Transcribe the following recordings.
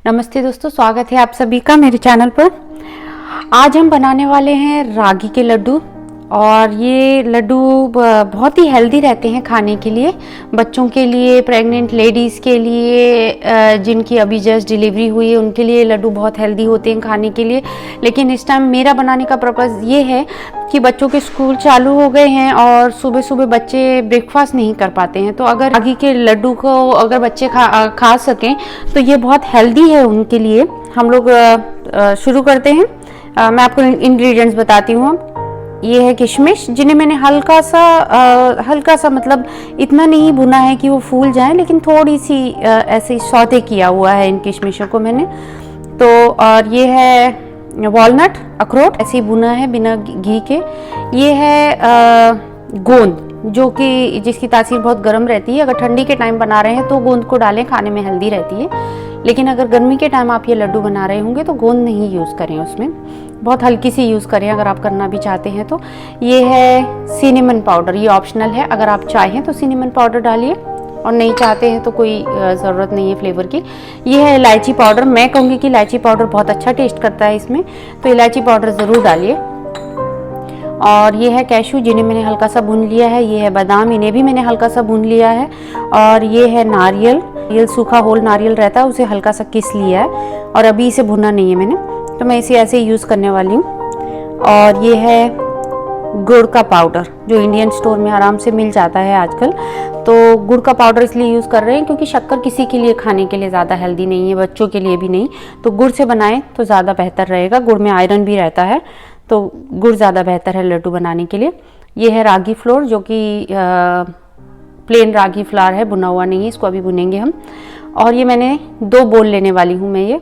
नमस्ते दोस्तों, स्वागत है आप सभी का मेरे चैनल पर। आज हम बनाने वाले हैं रागी के लड्डू। और ये लड्डू बहुत ही हेल्दी रहते हैं खाने के लिए, बच्चों के लिए, प्रेग्नेंट लेडीज़ के लिए, जिनकी अभी जस्ट डिलीवरी हुई है उनके लिए लड्डू बहुत हेल्दी होते हैं खाने के लिए। लेकिन इस टाइम मेरा बनाने का पर्पज़ ये है कि बच्चों के स्कूल चालू हो गए हैं और सुबह सुबह बच्चे ब्रेकफास्ट नहीं कर पाते हैं। तो अगर रागी के लड्डू को अगर बच्चे खा सकें तो ये बहुत हेल्दी है उनके लिए। हम लोग शुरू करते हैं। मैं आपको इंग्रेडिएंट्स बताती हूँ। अब ये है किशमिश, जिन्हें मैंने हल्का सा मतलब इतना नहीं भुना है कि वो फूल जाए, लेकिन थोड़ी सी ऐसे सौते किया हुआ है इन किशमिशों को मैंने। तो और ये है वॉलनट, अखरोट, ऐसे ही भुना है बिना घी के। ये है गोंद, जो कि जिसकी तासीर बहुत गर्म रहती है। अगर ठंडी के टाइम बना रहे हैं तो गोंद को डालें, खाने में हेल्दी रहती है। लेकिन अगर गर्मी के टाइम आप ये लड्डू बना रहे होंगे तो गोंद नहीं यूज़ करें, उसमें बहुत हल्की सी यूज़ करें अगर आप करना भी चाहते हैं तो। ये है सिनेमन पाउडर, ये ऑप्शनल है, अगर आप चाहें तो सिनेमन पाउडर डालिए और नहीं चाहते हैं तो कोई ज़रूरत नहीं है फ्लेवर की। ये है इलायची पाउडर, मैं कहूँगी कि इलायची पाउडर बहुत अच्छा टेस्ट करता है इसमें, तो इलायची पाउडर ज़रूर डालिए। और ये है कैशू, जिन्हें मैंने हल्का सा भून लिया है। ये है बादाम, इन्हें भी मैंने हल्का सा भून लिया है। और ये है नारियल, ये सूखा होल नारियल रहता है, उसे हल्का सा किस लिया है और अभी इसे भुना नहीं है मैंने, तो मैं इसे ऐसे ही यूज़ करने वाली हूँ। और ये है गुड़ का पाउडर, जो इंडियन स्टोर में आराम से मिल जाता है आजकल। तो गुड़ का पाउडर इसलिए यूज़ कर रहे हैं क्योंकि शक्कर किसी के लिए खाने के लिए ज़्यादा हेल्दी नहीं है, बच्चों के लिए भी नहीं, तो गुड़ से बनाएं तो ज़्यादा बेहतर रहेगा। गुड़ में आयरन भी रहता है, तो गुड़ ज़्यादा बेहतर है लड्डू बनाने के लिए। ये है रागी फ्लोर, जो कि प्लेन रागी फ्लावर है, भुना हुआ नहीं है, इसको अभी भुनेंगे हम। और ये मैंने 2 बोल लेने वाली हूँ मैं ये।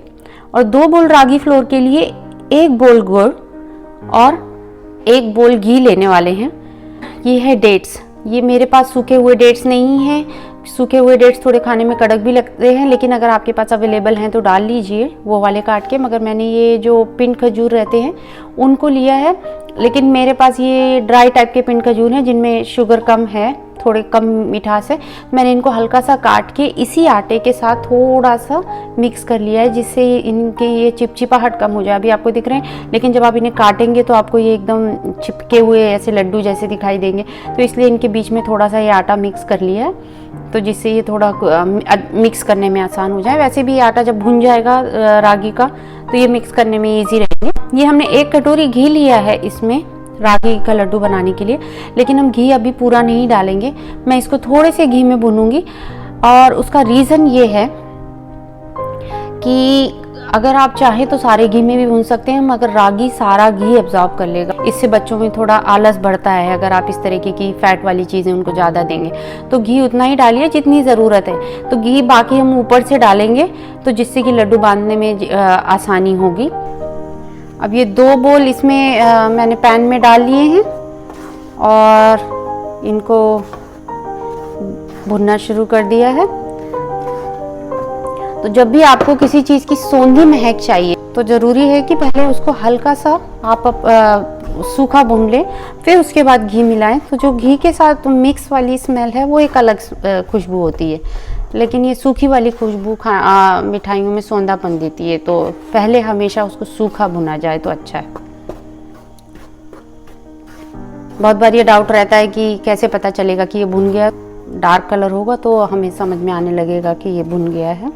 और 2 बोल रागी फ्लोर के लिए 1 बोल गुड़ और 1 बोल घी लेने वाले हैं। ये है डेट्स, ये मेरे पास सूखे हुए डेट्स नहीं हैं। सूखे हुए डेट्स थोड़े खाने में कड़क भी लगते हैं, लेकिन अगर आपके पास अवेलेबल हैं तो डाल लीजिए वो वाले काट के। मगर मैंने ये जो पिंड खजूर रहते हैं उनको लिया है, लेकिन मेरे पास ये ड्राई टाइप के पिंड खजूर हैं जिनमें शुगर कम है, थोड़े कम मिठास है। मैंने इनको हल्का सा काट के इसी आटे के साथ थोड़ा सा मिक्स कर लिया है, जिससे इनके ये चिपचिपाहट कम हो जाए। अभी आपको दिख रहे हैं, लेकिन जब आप इन्हें काटेंगे तो आपको ये एकदम चिपके हुए ऐसे लड्डू जैसे दिखाई देंगे। तो इसलिए इनके बीच में थोड़ा सा ये आटा मिक्स कर लिया है, तो जिससे ये थोड़ा मिक्स करने में आसान हो जाए। वैसे भी आटा जब भुन जाएगा रागी का तो ये मिक्स करने में ईजी रहेंगे। ये हमने 1 कटोरी घी लिया है इसमें रागी का लड्डू बनाने के लिए, लेकिन हम घी अभी पूरा नहीं डालेंगे, मैं इसको थोड़े से घी में भूनूंगी। और उसका रीज़न ये है कि अगर आप चाहें तो सारे घी में भी भून सकते हैं, मगर रागी सारा घी एब्जॉर्ब कर लेगा। इससे बच्चों में थोड़ा आलस बढ़ता है अगर आप इस तरीके की फैट वाली चीज़ें उनको ज़्यादा देंगे। तो घी उतना ही डालिए जितनी ज़रूरत है। तो घी बाकी हम ऊपर से डालेंगे, तो जिससे कि लड्डू बांधने में आसानी होगी। अब ये 2 बोल इसमें मैंने पैन में डाल लिए हैं और इनको भुनना शुरू कर दिया है। तो जब भी आपको किसी चीज़ की सौंधी महक चाहिए तो ज़रूरी है कि पहले उसको हल्का सा आप सूखा भून लें, फिर उसके बाद घी मिलाएं। तो जो घी के साथ मिक्स वाली स्मेल है वो एक अलग खुशबू होती है, लेकिन ये सूखी वाली खुशबू मिठाइयों में सौंधापन देती है। तो पहले हमेशा उसको सूखा भुना जाए तो अच्छा है। बहुत बार ये डाउट रहता है कि कैसे पता चलेगा कि ये भुन गया। डार्क कलर होगा तो हमें समझ में आने लगेगा कि ये भुन गया है।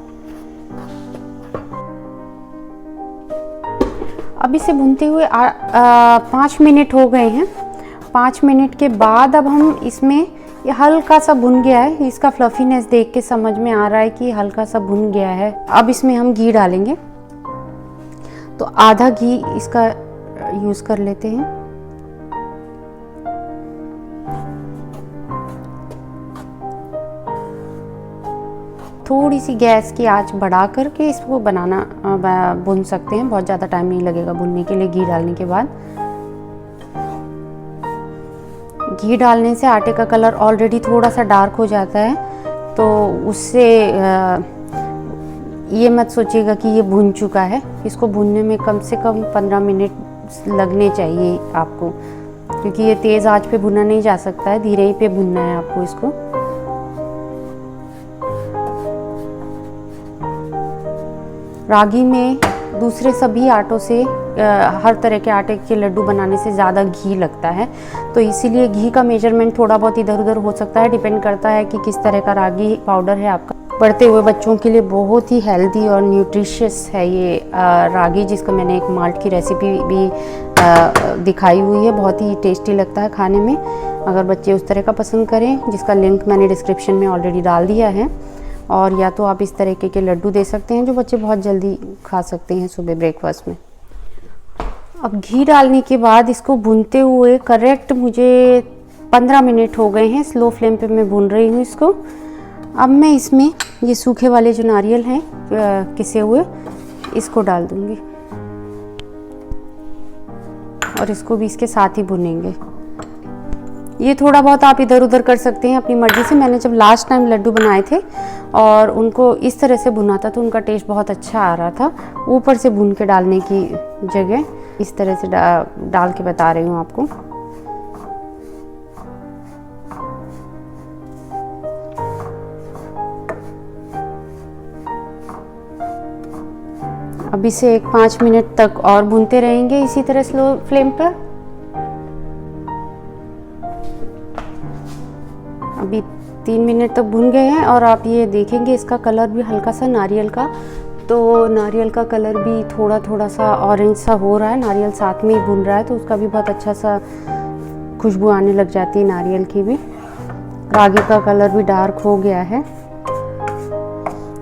अब इसे भूनते हुए 5 मिनट हो गए हैं। 5 मिनट के बाद अब हम इसमें, ये हल्का सा भुन गया है, इसका फ्लफीनेस देख के समझ में आ रहा है कि हल्का सा भुन गया है। अब इसमें हम घी डालेंगे, तो आधा घी इसका यूज़ कर लेते हैं। थोड़ी सी गैस की आंच बढ़ा करके इसको भून सकते हैं, बहुत ज़्यादा टाइम नहीं लगेगा भुनने के लिए। घी डालने के बाद, घी डालने से आटे का कलर ऑलरेडी थोड़ा सा डार्क हो जाता है, तो उससे ये मत सोचिएगा कि ये भुन चुका है। इसको भुनने में कम से कम 15 मिनट लगने चाहिए आपको, क्योंकि ये तेज़ आंच पे भुना नहीं जा सकता है, धीरे ही पे भुनना है आपको इसको। रागी में दूसरे सभी आटों से हर तरह के आटे के लड्डू बनाने से ज़्यादा घी लगता है, तो इसीलिए घी का मेजरमेंट थोड़ा बहुत इधर उधर हो सकता है, डिपेंड करता है कि किस तरह का रागी पाउडर है आपका। बढ़ते हुए बच्चों के लिए बहुत ही हेल्दी और न्यूट्रिशियस है ये रागी, जिसका मैंने एक माल्ट की रेसिपी भी दिखाई हुई है। बहुत ही टेस्टी लगता है खाने में, अगर बच्चे उस तरह का पसंद करें, जिसका लिंक मैंने डिस्क्रिप्शन में ऑलरेडी डाल दिया है। और या तो आप इस तरीके के लड्डू दे सकते हैं जो बच्चे बहुत जल्दी खा सकते हैं सुबह ब्रेकफास्ट में। अब घी डालने के बाद इसको भूनते हुए करेक्ट मुझे 15 मिनट हो गए हैं, स्लो फ्लेम पे मैं भून रही हूँ इसको। अब मैं इसमें ये सूखे वाले जो नारियल हैं किसे हुए, इसको डाल दूँगी और इसको भी इसके साथ ही भुनेंगे। ये थोड़ा बहुत आप इधर उधर कर सकते हैं अपनी मर्ज़ी से। मैंने जब लास्ट टाइम लड्डू बनाए थे और उनको इस तरह से भुना था तो उनका टेस्ट बहुत अच्छा आ रहा था। ऊपर से भून के डालने की जगह इस तरह से डाल के बता रही हूँ आपको। अब इसे 5 मिनट तक और भूनते रहेंगे इसी तरह स्लो फ्लेम पर। अभी 3 मिनट तक भून गए हैं और आप ये देखेंगे इसका कलर भी हल्का सा नारियल का, तो नारियल का कलर भी थोड़ा थोड़ा सा ऑरेंज सा हो रहा है। नारियल साथ में ही भून रहा है तो उसका भी बहुत अच्छा सा खुशबू आने लग जाती है नारियल की भी। रागी का कलर भी डार्क हो गया है,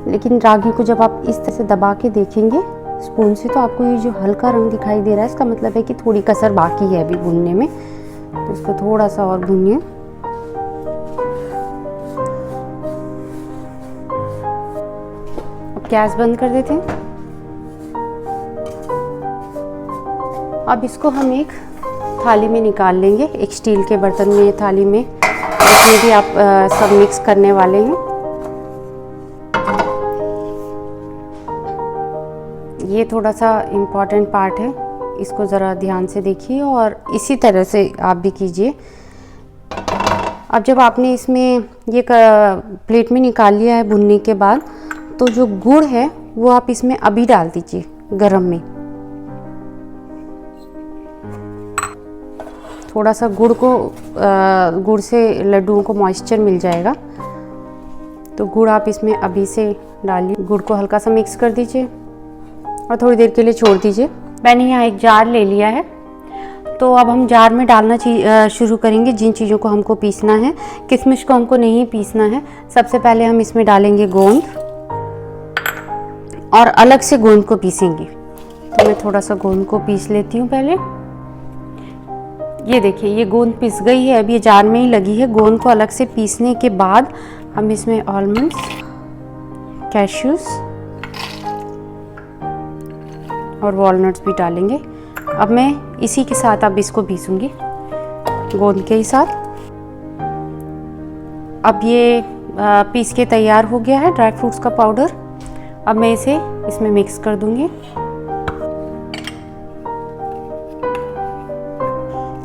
लेकिन रागी को जब आप इस तरह से दबा के देखेंगे स्पून से तो आपको ये जो हल्का रंग दिखाई दे रहा है, इसका मतलब है कि थोड़ी कसर बाकी है अभी भूनने में, तो इसको थोड़ा सा और भूनिए। गैस बंद कर देते हैं। अब इसको हम एक थाली में निकाल लेंगे, एक स्टील के बर्तन में, थाली में, जिसमें भी आप सब मिक्स करने वाले हैं। ये थोड़ा सा इम्पॉर्टेंट पार्ट है, इसको ज़रा ध्यान से देखिए और इसी तरह से आप भी कीजिए। अब जब आपने इसमें ये प्लेट में निकाल लिया है भुनने के बाद, तो जो गुड़ है वो आप इसमें अभी डाल दीजिए गरम में। थोड़ा सा गुड़ से लड्डुओं को मॉइस्चर मिल जाएगा, तो गुड़ आप इसमें अभी से डालिए। गुड़ को हल्का सा मिक्स कर दीजिए और थोड़ी देर के लिए छोड़ दीजिए। मैंने यहाँ एक जार ले लिया है, तो अब हम जार में डालना शुरू करेंगे जिन चीज़ों को हमको पीसना है। किशमिश को हमको नहीं पीसना है। सबसे पहले हम इसमें डालेंगे गोंद और अलग से गोंद को पीसेंगे। तो मैं थोड़ा सा गोंद को पीस लेती हूँ पहले। ये देखिए ये गोंद पिस गई है, अब ये जार में ही लगी है। गोंद को अलग से पीसने के बाद हम इसमें आलमंड्स, कैश्यूज और वॉलनट्स भी डालेंगे। अब मैं इसी के साथ अब इसको पीसूंगी गोंद के ही साथ। अब ये पीस के तैयार हो गया है ड्राई फ्रूट्स का पाउडर। अब मैं इसे इसमें मिक्स कर दूंगी।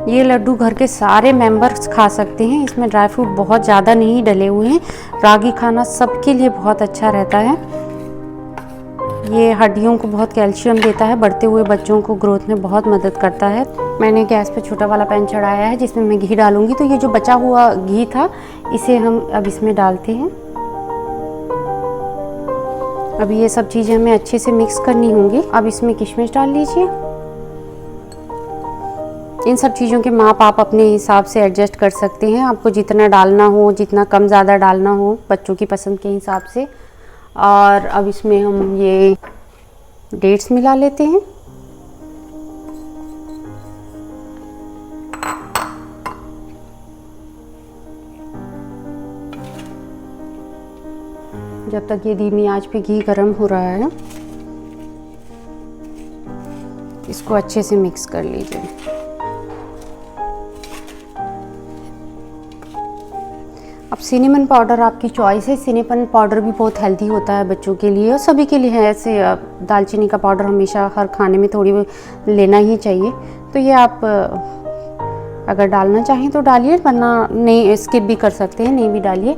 ये लड्डू घर के सारे मेंबर्स खा सकते हैं, इसमें ड्राई फ्रूट बहुत ज़्यादा नहीं डले हुए हैं। रागी खाना सबके लिए बहुत अच्छा रहता है। ये हड्डियों को बहुत कैल्शियम देता है, बढ़ते हुए बच्चों को ग्रोथ में बहुत मदद करता है। मैंने गैस पे छोटा वाला पैन चढ़ाया है जिसमें मैं घी डालूंगी। तो ये जो बचा हुआ घी था इसे हम अब इसमें डालते हैं। अब ये सब चीज़ें हमें अच्छे से मिक्स करनी होंगी। अब इसमें किशमिश डाल लीजिए। इन सब चीज़ों के माप आप अपने हिसाब से एडजस्ट कर सकते हैं, आपको जितना डालना हो, जितना कम ज़्यादा डालना हो बच्चों की पसंद के हिसाब से। और अब इसमें हम ये डेट्स मिला लेते हैं। जब तक ये धीमी आंच पे घी गर्म हो रहा है, इसको अच्छे से मिक्स कर लीजिए। अब सिनेमन पाउडर आपकी चॉइस है। सिनेमन पाउडर भी बहुत हेल्दी होता है बच्चों के लिए और सभी के लिए है। ऐसे दालचीनी का पाउडर हमेशा हर खाने में थोड़ी लेना ही चाहिए। तो ये आप अगर डालना चाहें तो डालिए, वरना नहीं स्किप भी कर सकते हैं, नहीं भी डालिए।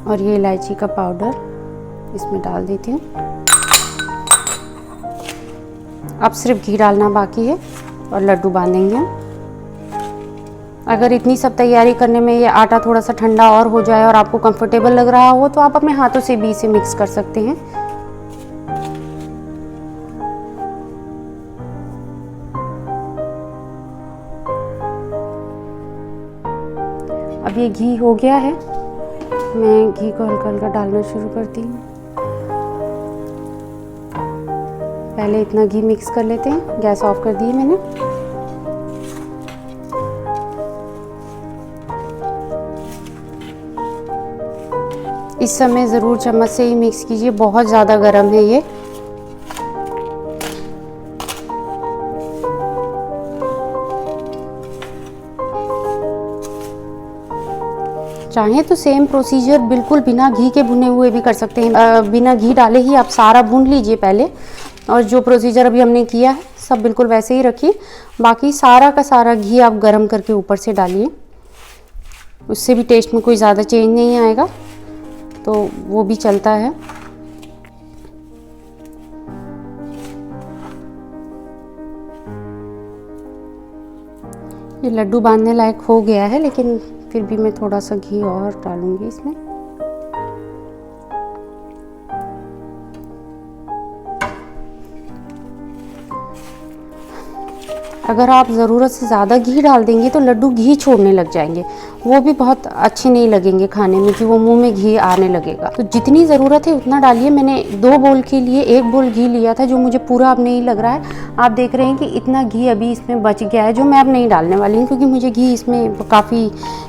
और ये इलायची का पाउडर इसमें डाल देती हूँ। अब सिर्फ घी डालना बाकी है और लड्डू बांधेंगे हम। अगर इतनी सब तैयारी करने में ये आटा थोड़ा सा ठंडा और हो जाए और आपको कंफर्टेबल लग रहा हो तो आप अपने हाथों से भी इसे मिक्स कर सकते हैं। अब ये घी हो गया है, मैं घी को हल्का हल्का डालना शुरू करती हूँ। पहले इतना घी मिक्स कर लेते हैं। गैस ऑफ कर दी मैंने। इस समय ज़रूर चम्मच से ही मिक्स कीजिए, बहुत ज़्यादा गर्म है ये। चाहें तो सेम प्रोसीजर बिल्कुल बिना घी के भुने हुए भी कर सकते हैं। बिना घी डाले ही आप सारा भून लीजिए पहले, और जो प्रोसीजर अभी हमने किया है सब बिल्कुल वैसे ही रखिए। बाकी सारा का सारा घी आप गरम करके ऊपर से डालिए, उससे भी टेस्ट में कोई ज़्यादा चेंज नहीं आएगा, तो वो भी चलता है। ये लड्डू बांधने लायक हो गया है, लेकिन फिर भी मैं थोड़ा सा घी और डालूंगी इसमें। अगर आप ज़रूरत से ज़्यादा घी डाल देंगे तो लड्डू घी छोड़ने लग जाएंगे, वो भी बहुत अच्छे नहीं लगेंगे खाने में, कि वो मुंह में घी आने लगेगा। तो जितनी ज़रूरत है उतना डालिए। मैंने 2 बोल के लिए 1 बोल घी लिया था, जो मुझे पूरा अब नहीं लग रहा है। आप देख रहे हैं कि इतना घी अभी इसमें बच गया है, जो मैं अब नहीं डालने वाली हूँ, क्योंकि मुझे घी इसमें काफ़ी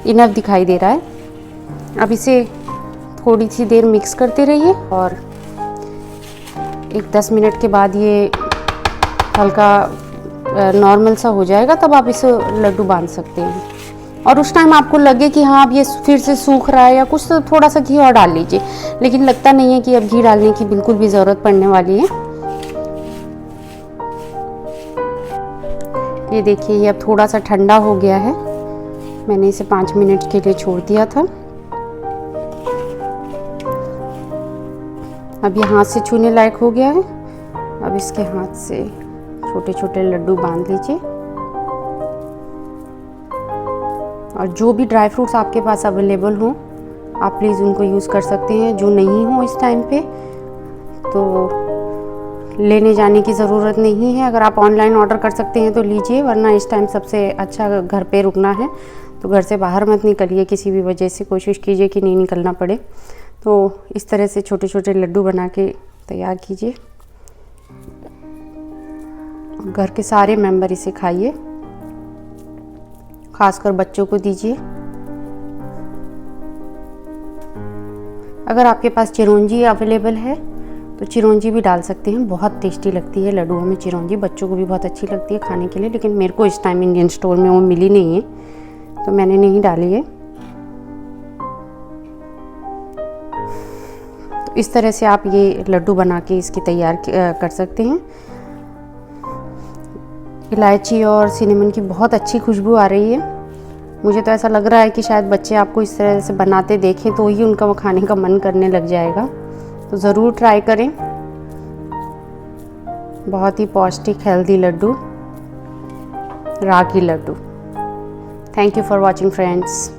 इनफ दिखाई दे रहा है। अब इसे थोड़ी सी देर मिक्स करते रहिए, और एक 10 मिनट के बाद ये हल्का नॉर्मल सा हो जाएगा, तब आप इसे लड्डू बांध सकते हैं। और उस टाइम आपको लगे कि हाँ अब ये फिर से सूख रहा है या कुछ, तो थोड़ा सा घी और डाल लीजिए, लेकिन लगता नहीं है कि अब घी डालने की बिल्कुल भी ज़रूरत पड़ने वाली है। ये देखिए, ये अब थोड़ा सा ठंडा हो गया है। मैंने इसे 5 मिनट के लिए छोड़ दिया था। अब ये हाथ से छूने लायक हो गया है। अब इसके हाथ से छोटे छोटे लड्डू बांध लीजिए, और जो भी ड्राई फ्रूट्स आपके पास अवेलेबल हों आप प्लीज़ उनको यूज़ कर सकते हैं। जो नहीं हो इस टाइम पे तो लेने जाने की ज़रूरत नहीं है। अगर आप ऑनलाइन ऑर्डर कर सकते हैं तो लीजिए, वरना इस टाइम सबसे अच्छा घर पे रुकना है, तो घर से बाहर मत निकलिए। किसी भी वजह से कोशिश कीजिए कि नहीं निकलना पड़े। तो इस तरह से छोटे छोटे लड्डू बना के तैयार कीजिए। घर के सारे मेंबर इसे खाइए, खासकर बच्चों को दीजिए। अगर आपके पास चिरौंजी अवेलेबल है तो चिरौंजी भी डाल सकते हैं, बहुत टेस्टी लगती है लड्डुओं में चिरौंजी, बच्चों को भी बहुत अच्छी लगती है खाने के लिए। लेकिन मेरे को इस टाइम इंडियन स्टोर में वो मिली नहीं है, तो मैंने नहीं डाली है। तो इस तरह से आप ये लड्डू बना के इसकी तैयार कर सकते हैं। इलायची और सिनेमन की बहुत अच्छी खुशबू आ रही है। मुझे तो ऐसा लग रहा है कि शायद बच्चे आपको इस तरह से बनाते देखें तो ही उनका वो खाने का मन करने लग जाएगा। तो ज़रूर ट्राई करें। बहुत ही पौष्टिक healthy laddu, ragi laddu. Thank you for watching friends.